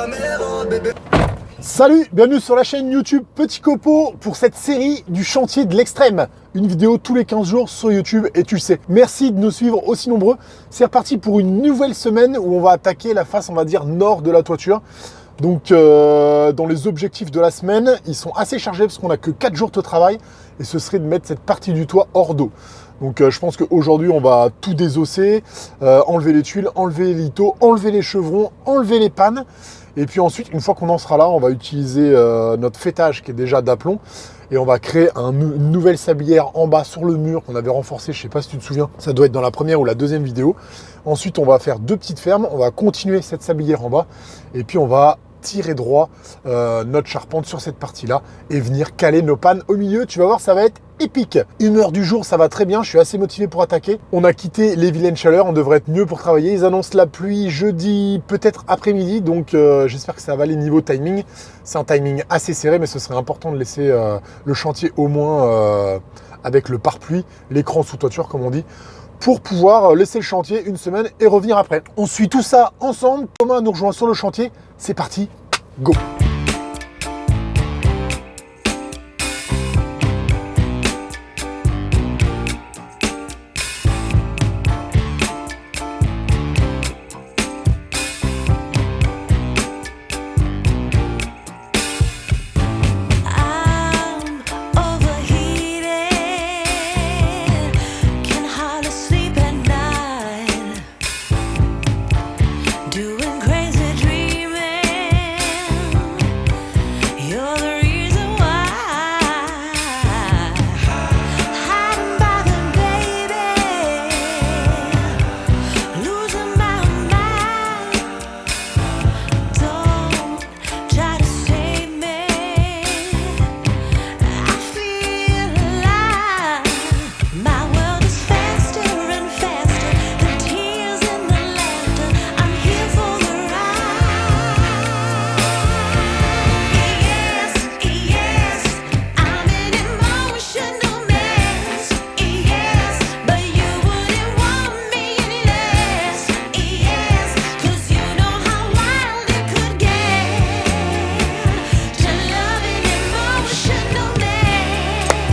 caméra, bébé. Salut, bienvenue sur la chaîne YouTube Petit Copeau pour cette série du chantier de l'extrême. Une vidéo tous les 15 jours sur YouTube et tu le sais. Merci de nous suivre aussi nombreux. C'est reparti pour une nouvelle semaine où on va attaquer la face, on va dire, nord de la toiture. Donc dans les objectifs de la semaine, ils sont assez chargés parce qu'on n'a que 4 jours de travail et ce serait de mettre cette partie du toit hors d'eau. Donc je pense qu'aujourd'hui on va tout désosser, enlever les tuiles, enlever les lithos, enlever les chevrons, enlever les pannes. Et puis ensuite, une fois qu'on en sera là, on va utiliser notre fêtage qui est déjà d'aplomb et on va créer une nouvelle sablière en bas sur le mur qu'on avait renforcé, je ne sais pas si tu te souviens, ça doit être dans la première ou la deuxième vidéo. Ensuite, on va faire 2 petites fermes, on va continuer cette sablière en bas et puis on va tirer droit notre charpente sur cette partie-là et venir caler nos pannes au milieu. Tu vas voir, ça va être épique. Humeur du jour, ça va très bien. Je suis assez motivé pour attaquer. On a quitté les vilaines chaleurs. On devrait être mieux pour travailler. Ils annoncent la pluie jeudi, peut-être après-midi. Donc, j'espère que ça va aller niveau timing. C'est un timing assez serré, mais ce serait important de laisser le chantier au moins avec le pare-pluie, l'écran sous toiture, comme on dit, pour pouvoir laisser le chantier une semaine et revenir après. On suit tout ça ensemble. Thomas nous rejoint sur le chantier. C'est parti, go!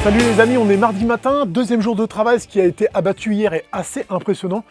Salut les amis, on est mardi matin, deuxième jour de travail. Ce qui a été abattu hier est assez impressionnant.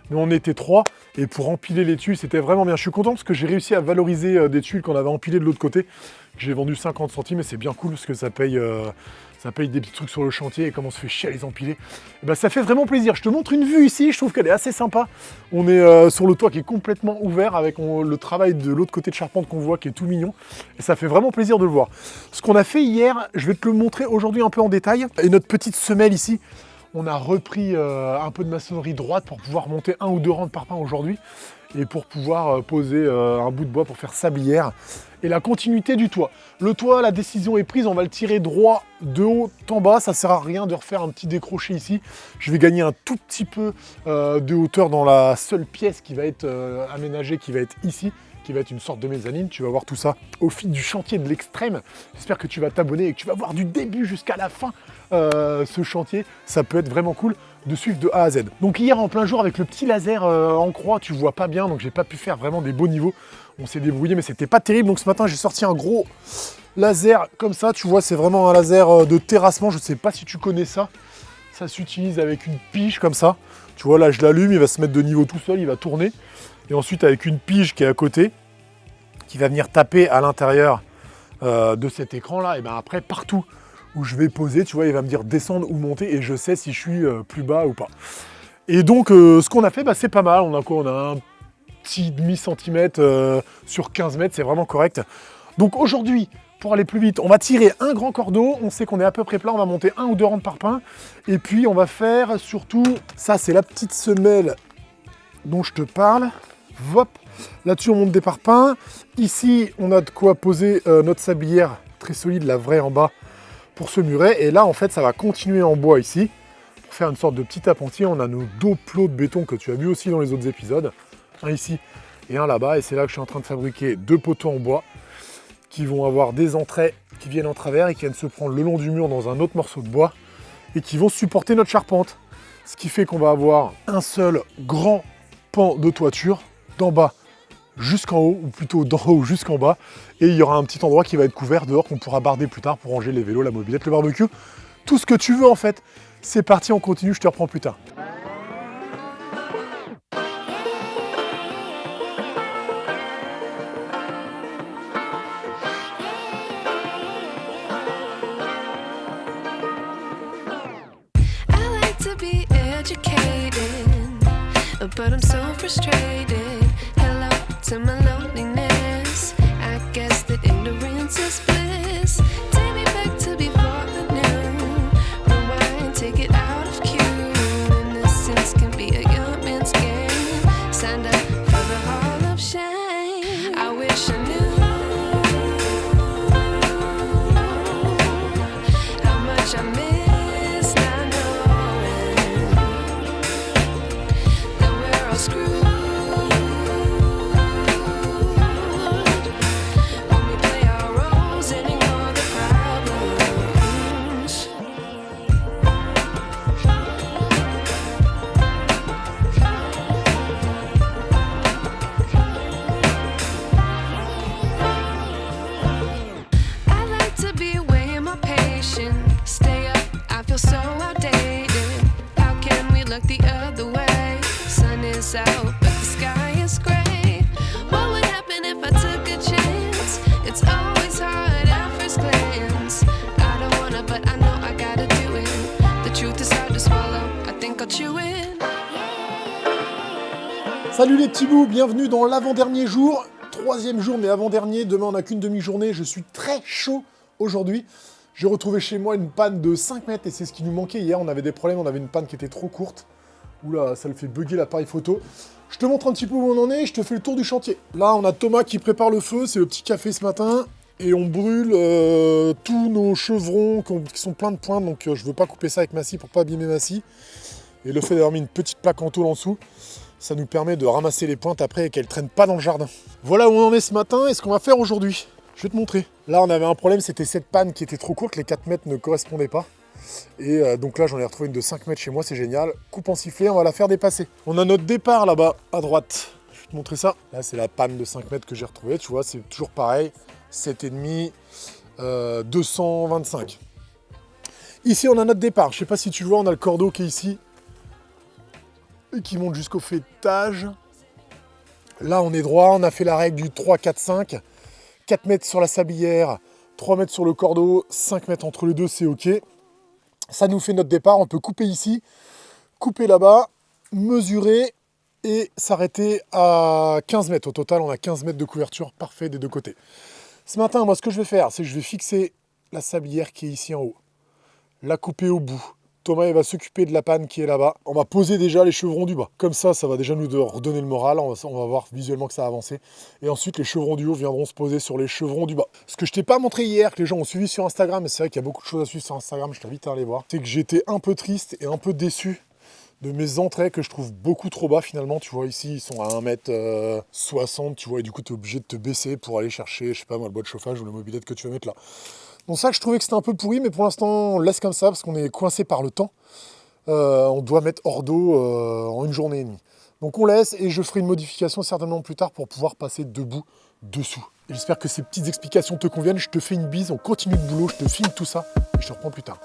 Mais on était 3 et pour empiler les tuiles, c'était vraiment bien. Je suis content parce que j'ai réussi à valoriser des tuiles qu'on avait empilées de l'autre côté. J'ai vendu 50 centimes et c'est bien cool parce que ça paye des petits trucs sur le chantier et comme on se fait chier à les empiler. Et ben, ça fait vraiment plaisir. Je te montre une vue ici, je trouve qu'elle est assez sympa. On est sur le toit qui est complètement ouvert avec le travail de l'autre côté de charpente qu'on voit qui est tout mignon. Et ça fait vraiment plaisir de le voir. Ce qu'on a fait hier, je vais te le montrer aujourd'hui un peu en détail. Et notre petite semelle ici, on a repris un peu de maçonnerie droite pour pouvoir monter 1 ou 2 rangs de parpaing aujourd'hui et pour pouvoir poser un bout de bois pour faire sablière et la continuité du toit. Le toit, la décision est prise, on va le tirer droit de haut en bas. Ça ne sert à rien de refaire un petit décroché ici. Je vais gagner un tout petit peu de hauteur dans la seule pièce qui va être aménagée, qui va être ici, qui va être une sorte de mezzanine. Tu vas voir tout ça au fil du chantier de l'extrême. J'espère que tu vas t'abonner et que tu vas voir du début jusqu'à la fin ce chantier. Ça peut être vraiment cool de suivre de A à Z. Donc hier en plein jour avec le petit laser en croix, tu vois pas bien, donc j'ai pas pu faire vraiment des beaux niveaux. On s'est débrouillé mais c'était pas terrible. Donc ce matin j'ai sorti un gros laser comme ça, tu vois, c'est vraiment un laser de terrassement. Je sais pas si tu connais ça. Ça s'utilise avec une pige comme ça. Tu vois là je l'allume, il va se mettre de niveau tout seul, il va tourner. Et ensuite avec une pige qui est à côté, qui va venir taper à l'intérieur de cet écran là, et bien après partout où je vais poser, tu vois, il va me dire descendre ou monter et je sais si je suis plus bas ou pas. Et donc ce qu'on a fait, bah, c'est pas mal. On a quoi? On a un petit demi-centimètre sur 15 mètres, c'est vraiment correct. Donc aujourd'hui, pour aller plus vite, on va tirer un grand cordeau. On sait qu'on est à peu près plat, on va monter 1 ou 2 rangs de parpaing. Et puis on va faire surtout, ça c'est la petite semelle dont je te parle. Hop, là-dessus on monte des parpaings. Ici on a de quoi poser notre sablière très solide, la vraie en bas, pour ce muret. Et là en fait ça va continuer en bois ici pour faire une sorte de petit appentis. On a nos 2 plots de béton que tu as vu aussi dans les autres épisodes, un ici et un là-bas. Et c'est là que je suis en train de fabriquer 2 poteaux en bois qui vont avoir des entrées qui viennent en travers et qui viennent se prendre le long du mur dans un autre morceau de bois et qui vont supporter notre charpente. Ce qui fait qu'on va avoir un seul grand pan de toiture, d'en bas jusqu'en haut, ou plutôt d'en haut jusqu'en bas. Et il y aura un petit endroit qui va être couvert dehors qu'on pourra barder plus tard pour ranger les vélos, la mobilette, le barbecue. Tout ce que tu veux en fait. C'est parti, on continue, je te reprends plus tard. But I'm so frustrated. Hello to my loneliness. I guess that ignorance is bliss. Take me back to before I knew. Rewind, take it out of cue. Innocence can be a young man's game. Signed up for the hall of shame. I wish I knew how much I miss not knowing that we're all screwed when we play our roles and ignore the problems. I like to be away in my patience. Stay up, I feel so outdated. How can we look the other way? Sun is out, but the sky is gray. What would happen if I took a chance? It's always hard at first glance. I don't wanna, but I know I gotta do it. The truth is hard to swallow, I think I'll chew it. Salut les petits bouts, bienvenue dans l'avant-dernier jour. Troisième jour, mais avant-dernier. Demain, on n'a qu'une demi-journée. Je suis très chaud aujourd'hui. J'ai retrouvé chez moi une panne de 5 mètres et c'est ce qui nous manquait. Hier, on avait des problèmes, on avait une panne qui était trop courte. Oula, ça le fait bugger l'appareil photo. Je te montre un petit peu où on en est, je te fais le tour du chantier. Là, on a Thomas qui prépare le feu, c'est le petit café ce matin. Et on brûle tous nos chevrons qui sont pleins de pointes, donc je veux pas couper ça avec ma scie pour pas abîmer ma scie. Et le fait d'avoir mis une petite plaque en tôle en dessous, ça nous permet de ramasser les pointes après et qu'elles traînent pas dans le jardin. Voilà où on en est ce matin et ce qu'on va faire aujourd'hui. Je vais te montrer. Là, on avait un problème, c'était cette panne qui était trop courte, les 4 mètres ne correspondaient pas. Et donc là, j'en ai retrouvé une de 5 mètres chez moi, c'est génial. Coupe en sifflet, on va la faire dépasser. On a notre départ là-bas, à droite. Je vais te montrer ça. Là, c'est la panne de 5 mètres que j'ai retrouvée, tu vois, c'est toujours pareil. 7,5, 225. Ici, on a notre départ. Je sais pas si tu le vois, on a le cordeau qui est ici. Et qui monte jusqu'au fêtage. Là, on est droit, on a fait la règle du 3, 4, 5. 4 mètres sur la sablière, 3 mètres sur le cordeau, 5 mètres entre les deux, c'est OK. Ça nous fait notre départ, on peut couper ici, couper là-bas, mesurer et s'arrêter à 15 mètres. Au total, on a 15 mètres de couverture parfait des deux côtés. Ce matin, moi, ce que je vais faire, c'est que je vais fixer la sablière qui est ici en haut, la couper au bout. Thomas, il va s'occuper de la panne qui est là-bas. On va poser déjà les chevrons du bas. Comme ça, ça va déjà nous redonner le moral. On va voir visuellement que ça a avancé. Et ensuite, les chevrons du haut viendront se poser sur les chevrons du bas. Ce que je t'ai pas montré hier, que les gens ont suivi sur Instagram, et c'est vrai qu'il y a beaucoup de choses à suivre sur Instagram, je t'invite à aller voir, c'est que j'étais un peu triste et un peu déçu de mes entrées que je trouve beaucoup trop bas finalement. Tu vois, ici, ils sont à 1m60, tu vois, et du coup, tu es obligé de te baisser pour aller chercher, je sais pas moi, le bois de chauffage ou la mobilette que tu vas mettre là. Donc ça, je trouvais que c'était un peu pourri, mais pour l'instant, on le laisse comme ça parce qu'on est coincé par le temps. On doit mettre hors d'eau en une journée et demie. Donc on laisse et je ferai une modification certainement plus tard pour pouvoir passer debout dessous. Et j'espère que ces petites explications te conviennent. Je te fais une bise, on continue le boulot, je te filme tout ça et je te reprends plus tard.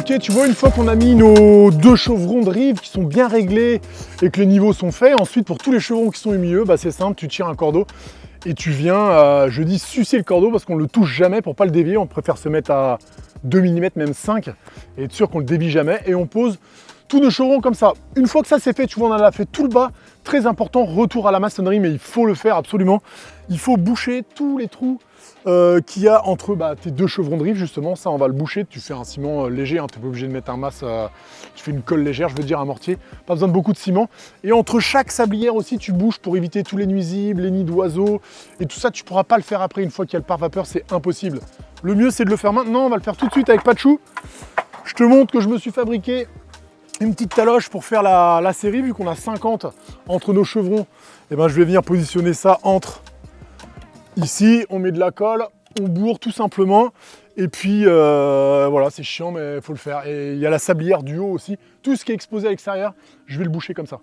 Ok, tu vois, une fois qu'on a mis nos 2 chevrons de rive qui sont bien réglés et que les niveaux sont faits, ensuite pour tous les chevrons qui sont au milieu, bah, c'est simple, tu tires un cordeau et tu viens, je dis sucer le cordeau parce qu'on ne le touche jamais pour pas le dévier, on préfère se mettre à 2 mm, même 5, et être sûr qu'on ne le dévie jamais, et on pose tous nos chevrons comme ça. Une fois que ça c'est fait, tu vois, on en a fait tout le bas, très important, retour à la maçonnerie, mais il faut le faire absolument. Il faut boucher tous les trous qu'il y a entre tes 2 chevrons de rive, justement, ça on va le boucher, tu fais un ciment léger, hein, tu n'es pas obligé de mettre un masse, tu fais une colle légère, je veux dire un mortier, pas besoin de beaucoup de ciment. Et entre chaque sablière aussi, tu bouges pour éviter tous les nuisibles, les nids d'oiseaux, et tout ça tu pourras pas le faire après, une fois qu'il y a le pare-vapeur, c'est impossible. Le mieux c'est de le faire maintenant, on va le faire tout de suite avec Pachou. Je te montre que je me suis fabriqué une petite taloche pour faire la série, vu qu'on a 50 entre nos chevrons, et ben je vais venir positionner ça entre ici, on met de la colle, on bourre tout simplement, et puis voilà, c'est chiant mais il faut le faire. Et il y a la sablière du haut aussi, tout ce qui est exposé à l'extérieur, je vais le boucher comme ça.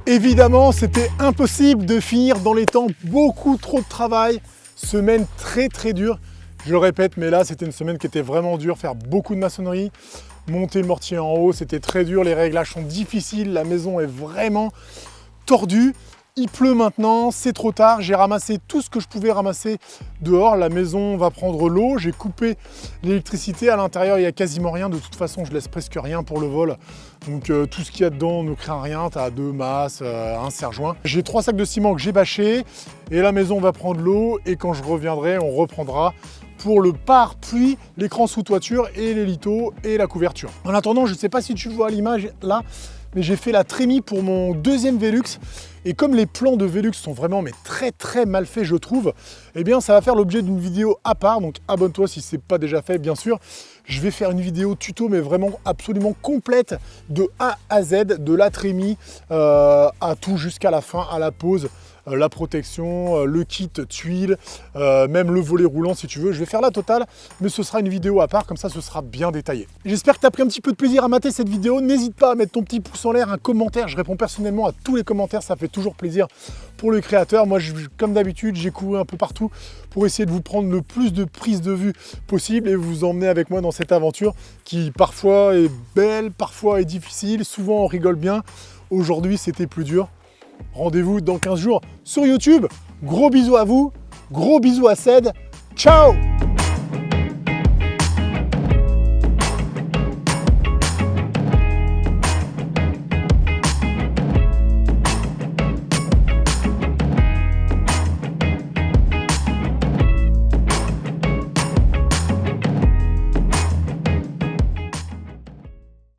Évidemment, c'était impossible de finir dans les temps, beaucoup trop de travail, semaine très dure. Je le répète, mais là, c'était une semaine qui était vraiment dure, faire beaucoup de maçonnerie, monter le mortier en haut, c'était très dur, les réglages sont difficiles, la maison est vraiment tordue. Il pleut maintenant, c'est trop tard, j'ai ramassé tout ce que je pouvais ramasser dehors, la maison va prendre l'eau, j'ai coupé l'électricité, à l'intérieur il n'y a quasiment rien, de toute façon je laisse presque rien pour le vol, donc tout ce qu'il y a dedans ne craint rien, tu as 2 masses, un serre-joint. J'ai 3 sacs de ciment que j'ai bâchés, et la maison va prendre l'eau, et quand je reviendrai, on reprendra pour le pare-pluie, l'écran sous toiture et les litos et la couverture. En attendant, je ne sais pas si tu vois à l'image là, mais j'ai fait la trémie pour mon 2e Velux, et comme les plans de Velux sont vraiment très mal faits je trouve, eh bien ça va faire l'objet d'une vidéo à part, donc abonne-toi si ce n'est pas déjà fait bien sûr. Je vais faire une vidéo tuto mais vraiment absolument complète de A à Z, de la trémie à tout jusqu'à la fin, à la pose, la protection, le kit tuiles, même le volet roulant si tu veux. Je vais faire la totale, mais ce sera une vidéo à part, comme ça ce sera bien détaillé. J'espère que tu as pris un petit peu de plaisir à mater cette vidéo. N'hésite pas à mettre ton petit pouce en l'air, un commentaire. Je réponds personnellement à tous les commentaires, ça fait toujours plaisir pour le créateur. Moi, comme d'habitude, j'ai couru un peu partout pour essayer de vous prendre le plus de prises de vue possible et vous emmener avec moi dans cette aventure qui parfois est belle, parfois est difficile, souvent on rigole bien. Aujourd'hui, c'était plus dur. Rendez-vous dans 15 jours sur YouTube. Gros bisous à vous, gros bisous à Ced. Ciao!